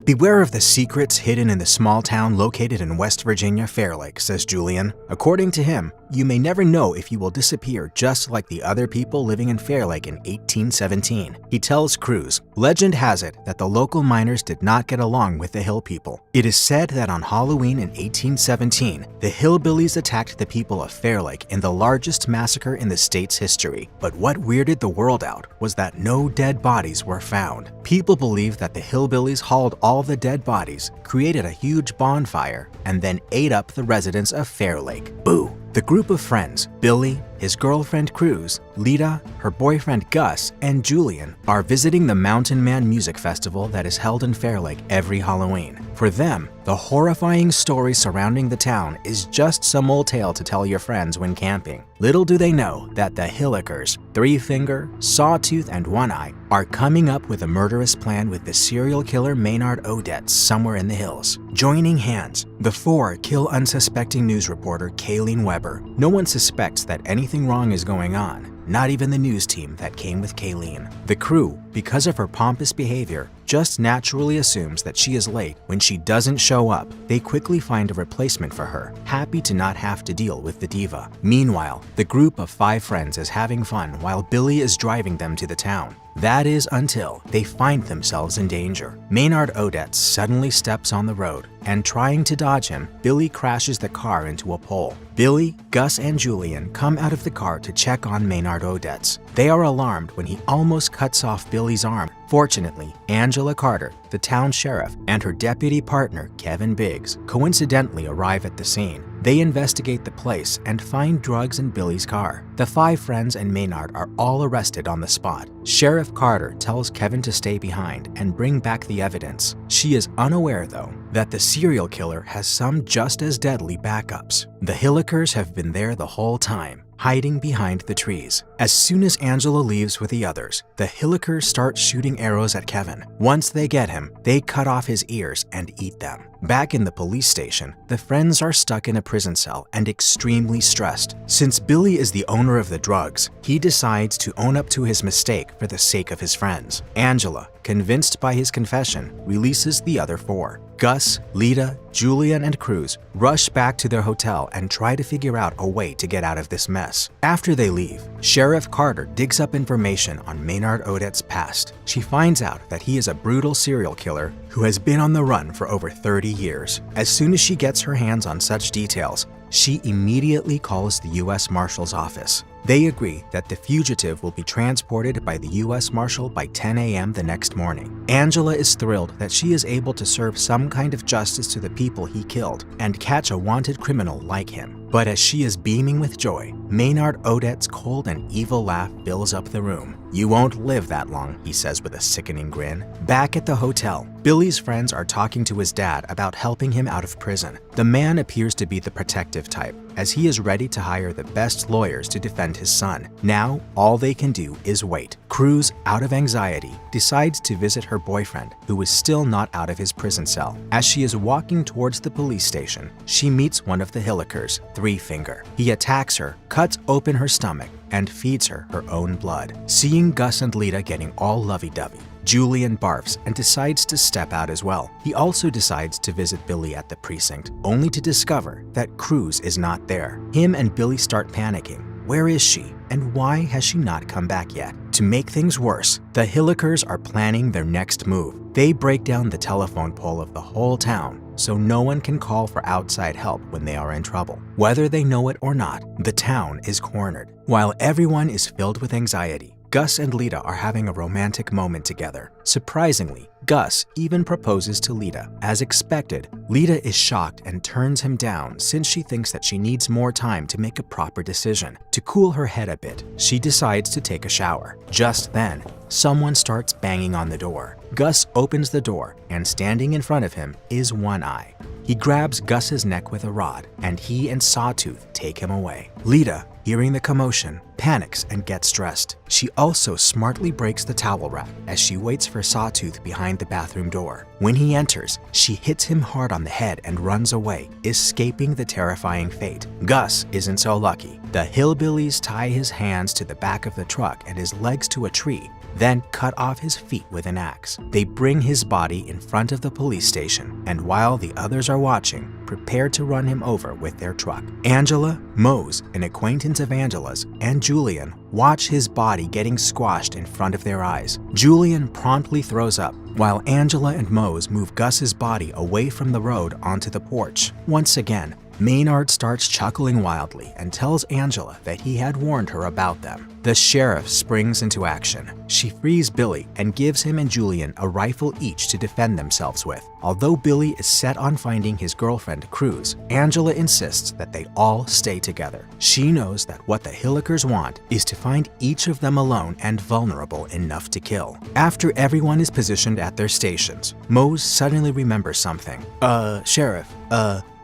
"Beware of the secrets hidden in the small town located in West Virginia, Fair Lake," says Julian. According to him, you may never know if you will disappear just like the other people living in Fair Lake in 1817. He tells Cruz, "Legend has it that the local miners did not get along with the Hill people. It is said that on Halloween in 1817, the hillbillies attacked the people of Fair Lake in the largest massacre in the state's history. But what weirded the world out was that no dead bodies were found. People believe that the hillbillies hauled all the dead bodies, created a huge bonfire, and then ate up the residents of Fair Lake. Boo! The group of friends, Billy, his girlfriend Cruz, Lita, her boyfriend Gus, and Julian, are visiting the Mountain Man Music Festival that is held in Fair Lake every Halloween. For them, the horrifying story surrounding the town is just some old tale to tell your friends when camping. Little do they know that the Hillikers, Three Finger, Sawtooth, and One Eye, are coming up with a murderous plan with the serial killer Maynard Odets somewhere in the hills. Joining hands, the four kill unsuspecting news reporter Kayleen Weber. No one suspects that anything wrong is going on, not even the news team that came with Kayleen. The crew, because of her pompous behavior, just naturally assumes that she is late when she doesn't show up. They quickly find a replacement for her, happy to not have to deal with the diva. Meanwhile, the group of 5 friends is having fun while Billy is driving them to the town. That is until they find themselves in danger. Maynard Odets suddenly steps on the road, and trying to dodge him, Billy crashes the car into a pole. Billy, Gus, and Julian come out of the car to check on Maynard Odets. They are alarmed when he almost cuts off Billy's arm. Fortunately, Angela Carter, the town sheriff, and her deputy partner, Kevin Biggs, coincidentally arrive at the scene. They investigate the place and find drugs in Billy's car. The 5 friends and Maynard are all arrested on the spot. Sheriff Carter tells Kevin to stay behind and bring back the evidence. She is unaware, though, that the serial killer has some just as deadly backups. The Hillikers have been there the whole time, hiding behind the trees. As soon as Angela leaves with the others, the Hillikers start shooting arrows at Kevin. Once they get him, they cut off his ears and eat them. Back in the police station, the friends are stuck in a prison cell and extremely stressed. Since Billy is the owner of the drugs, he decides to own up to his mistake for the sake of his friends. Angela, convinced by his confession, releases the other 4. Gus, Lita, Julian, and Cruz rush back to their hotel and try to figure out a way to get out of this mess. After they leave, Sheriff Carter digs up information on Maynard Odets' past. She finds out that he is a brutal serial killer who has been on the run for over 30 years. As soon as she gets her hands on such details, she immediately calls the U.S. Marshal's office. They agree that the fugitive will be transported by the U.S. Marshal by 10 a.m. the next morning. Angela is thrilled that she is able to serve some kind of justice to the people he killed and catch a wanted criminal like him. But as she is beaming with joy, Maynard Odets' cold and evil laugh fills up the room. "You won't live that long," he says with a sickening grin. Back at the hotel, Billy's friends are talking to his dad about helping him out of prison. The man appears to be the protective type, as he is ready to hire the best lawyers to defend his son. Now, all they can do is wait. Cruz, out of anxiety, decides to visit her boyfriend, who is still not out of his prison cell. As she is walking towards the police station, she meets one of the Hillikers, Three Finger. He attacks her, cuts open her stomach, and feeds her her own blood. Seeing Gus and Lita getting all lovey-dovey, Julian barfs and decides to step out as well. He also decides to visit Billy at the precinct, only to discover that Cruz is not there. Him and Billy start panicking. Where is she, and why has she not come back yet? To make things worse, the Hillikers are planning their next move. They break down the telephone pole of the whole town, so no one can call for outside help when they are in trouble. Whether they know it or not, the town is cornered. While everyone is filled with anxiety, Gus and Lita are having a romantic moment together. Surprisingly, Gus even proposes to Lita. As expected, Lita is shocked and turns him down since she thinks that she needs more time to make a proper decision. To cool her head a bit, she decides to take a shower. Just then, someone starts banging on the door. Gus opens the door, and standing in front of him is One Eye. He grabs Gus's neck with a rod, and he and Sawtooth take him away. Lita, hearing the commotion, panics and gets dressed. She also smartly breaks the towel wrap as she waits for Sawtooth behind the bathroom door. When he enters, she hits him hard on the head and runs away, escaping the terrifying fate. Gus isn't so lucky. The hillbillies tie his hands to the back of the truck and his legs to a tree, then cut off his feet with an axe. They bring his body in front of the police station, and while the others are watching, prepare to run him over with their truck. Angela, Mose, an acquaintance of Angela's, and Julian watch his body getting squashed in front of their eyes. Julian promptly throws up, while Angela and Mose move Gus's body away from the road onto the porch. Once again, Maynard starts chuckling wildly and tells Angela that he had warned her about them. The sheriff springs into action. She frees Billy and gives him and Julian a rifle each to defend themselves with. Although Billy is set on finding his girlfriend, Cruz, Angela insists that they all stay together. She knows that what the Hillikers want is to find each of them alone and vulnerable enough to kill. After everyone is positioned at their stations, Mose suddenly remembers something. Sheriff,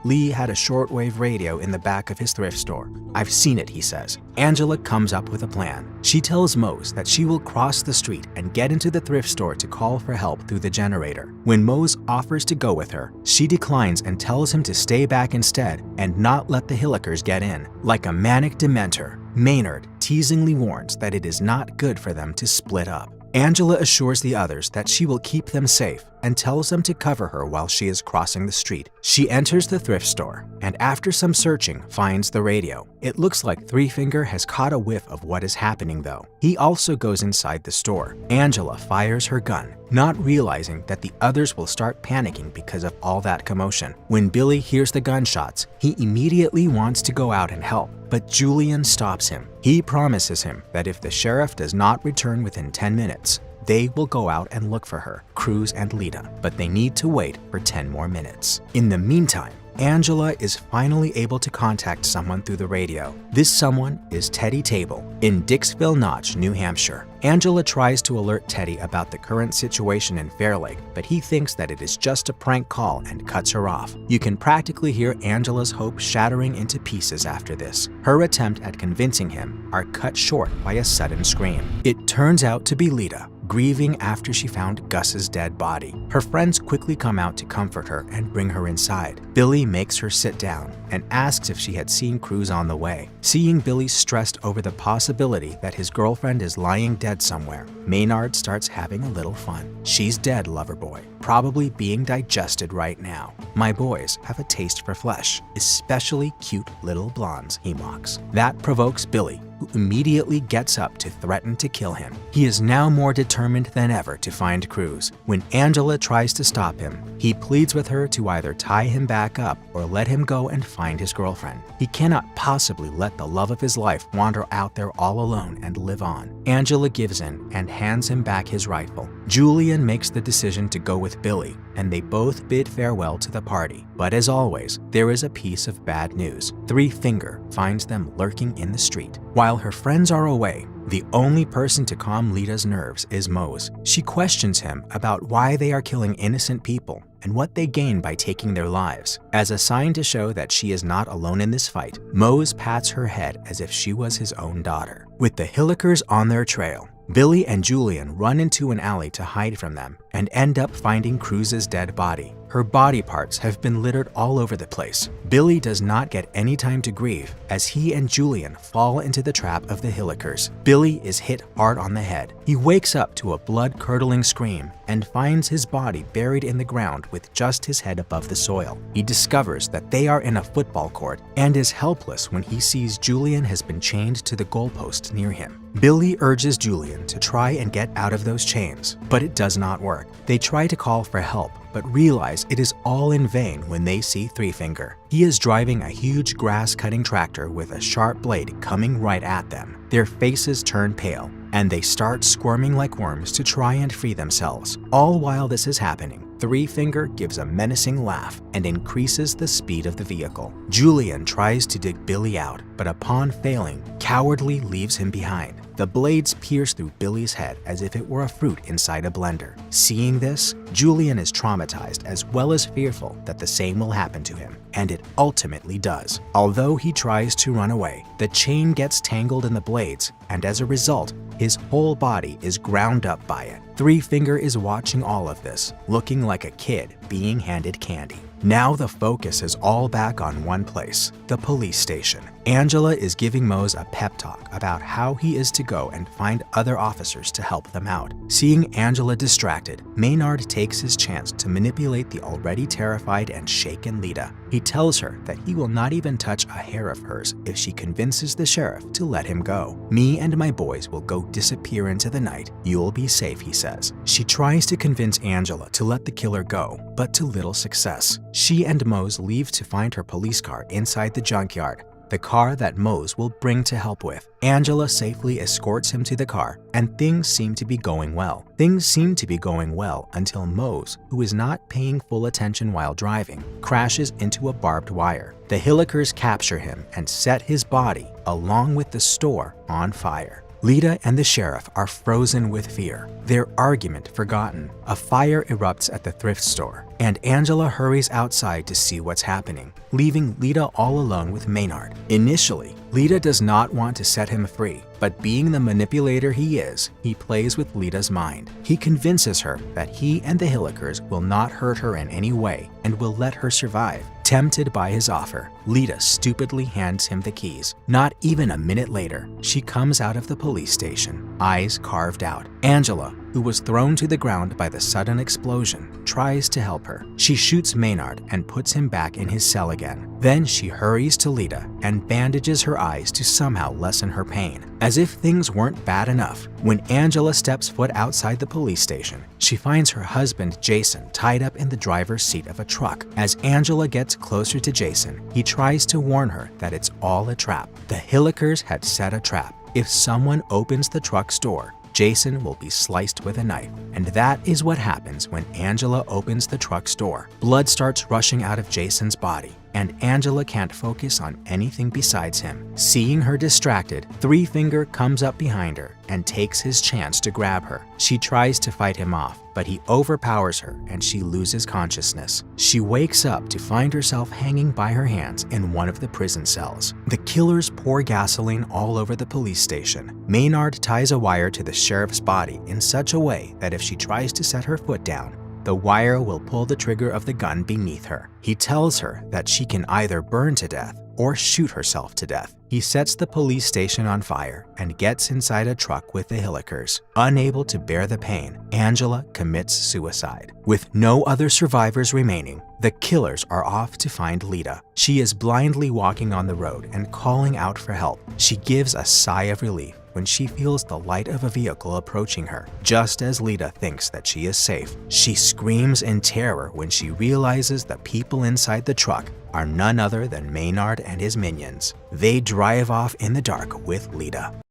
Lee had a shortwave radio in the back of his thrift store. I've seen it, he says. Angela comes up with a plan. She tells Mose that she will cross the street and get into the thrift store to call for help through the generator. When Mose offers to go with her, she declines and tells him to stay back instead and not let the Hillikers get in. Like a manic dementor, Maynard teasingly warns that it is not good for them to split up. Angela assures the others that she will keep them safe and tells them to cover her while she is crossing the street. She enters the thrift store and after some searching finds the radio. It looks like Three Finger has caught a whiff of what is happening though. He also goes inside the store. Angela fires her gun, not realizing that the others will start panicking because of all that commotion. When Billy hears the gunshots, he immediately wants to go out and help, but Julian stops him. He promises him that if the sheriff does not return within 10 minutes, they will go out and look for her, Cruz and Lita, but they need to wait for 10 more minutes. In the meantime, Angela is finally able to contact someone through the radio. This someone is Teddy Table in Dixville Notch, New Hampshire. Angela tries to alert Teddy about the current situation in Fair Lake, but he thinks that it is just a prank call and cuts her off. You can practically hear Angela's hope shattering into pieces after this. Her attempt at convincing him are cut short by a sudden scream. It turns out to be Lita, grieving after she found Gus's dead body. Her friends quickly come out to comfort her and bring her inside. Billy makes her sit down and asks if she had seen Cruz on the way. Seeing Billy stressed over the possibility that his girlfriend is lying dead somewhere, Maynard starts having a little fun. She's dead, lover boy, probably being digested right now. My boys have a taste for flesh, especially cute little blondes, he mocks. That provokes Billy, who immediately gets up to threaten to kill him. He is now more determined than ever to find Cruz. When Angela tries to stop him, he pleads with her to either tie him back up or let him go and find his girlfriend. He cannot possibly let the love of his life wander out there all alone and live on. Angela gives in and hands him back his rifle. Julian makes the decision to go with Billy, and they both bid farewell to the party. But as always, there is a piece of bad news. Three Finger finds them lurking in the street. While her friends are away, the only person to calm Lita's nerves is Mose. She questions him about why they are killing innocent people and what they gain by taking their lives. As a sign to show that she is not alone in this fight, Mose pats her head as if she was his own daughter. With the Hillikers on their trail, Billy and Julian run into an alley to hide from them and end up finding Cruz's dead body. Her body parts have been littered all over the place. Billy does not get any time to grieve as he and Julian fall into the trap of the Hillikers. Billy is hit hard on the head. He wakes up to a blood-curdling scream and finds his body buried in the ground with just his head above the soil. He discovers that they are in a football court and is helpless when he sees Julian has been chained to the goalpost near him. Billy urges Julian to try and get out of those chains, but it does not work. They try to call for help, but realize it is all in vain when they see Three Finger. He is driving a huge grass-cutting tractor with a sharp blade coming right at them. Their faces turn pale, and they start squirming like worms to try and free themselves. All while this is happening, Three Finger gives a menacing laugh and increases the speed of the vehicle. Julian tries to dig Billy out, but upon failing, cowardly leaves him behind. The blades pierce through Billy's head as if it were a fruit inside a blender. Seeing this, Julian is traumatized as well as fearful that the same will happen to him, and it ultimately does. Although he tries to run away, the chain gets tangled in the blades, and as a result, his whole body is ground up by it. Three Finger is watching all of this, looking like a kid being handed candy. Now the focus is all back on one place, the police station. Angela is giving Mose a pep talk about how he is to go and find other officers to help them out. Seeing Angela distracted, Maynard takes his chance to manipulate the already terrified and shaken Lita. He tells her that he will not even touch a hair of hers if she convinces the sheriff to let him go. "Me and my boys will go disappear into the night. You'll be safe," he says. She tries to convince Angela to let the killer go, but to little success. She and Mose leave to find her police car inside the junkyard, the car that Mose will bring to help with. Angela safely escorts him to the car, and things seem to be going well. Things seem to be going well until Mose, who is not paying full attention while driving, crashes into a barbed wire. The Hillikers capture him and set his body, along with the store, on fire. Lita and the sheriff are frozen with fear, their argument forgotten. A fire erupts at the thrift store, and Angela hurries outside to see what's happening, leaving Lita all alone with Maynard. Initially, Lita does not want to set him free, but being the manipulator he is, he plays with Lita's mind. He convinces her that he and the Hillikers will not hurt her in any way and will let her survive. Tempted by his offer, Lita stupidly hands him the keys. Not even a minute later, she comes out of the police station, eyes carved out. Angela, who was thrown to the ground by the sudden explosion, tries to help her. She shoots Maynard and puts him back in his cell again. Then she hurries to Lita and bandages her eyes to somehow lessen her pain. As if things weren't bad enough, when Angela steps foot outside the police station, she finds her husband Jason tied up in the driver's seat of a truck. As Angela gets closer to Jason, he tries to warn her that it's all a trap. The Hillikers had set a trap. If someone opens the truck's door, Jason will be sliced with a knife. And that is what happens when Angela opens the truck's door. Blood starts rushing out of Jason's body, and Angela can't focus on anything besides him. Seeing her distracted, Three Finger comes up behind her and takes his chance to grab her. She tries to fight him off, but he overpowers her and she loses consciousness. She wakes up to find herself hanging by her hands in one of the prison cells. The killers pour gasoline all over the police station. Maynard ties a wire to the sheriff's body in such a way that if she tries to set her foot down, the wire will pull the trigger of the gun beneath her. He tells her that she can either burn to death or shoot herself to death. He sets the police station on fire and gets inside a truck with the Hillikers. Unable to bear the pain, Angela commits suicide. With no other survivors remaining, the killers are off to find Lita. She is blindly walking on the road and calling out for help. She gives a sigh of relief when she feels the light of a vehicle approaching her. Just as Lita thinks that she is safe, she screams in terror when she realizes the people inside the truck are none other than Maynard and his minions. They drive off in the dark with Lita.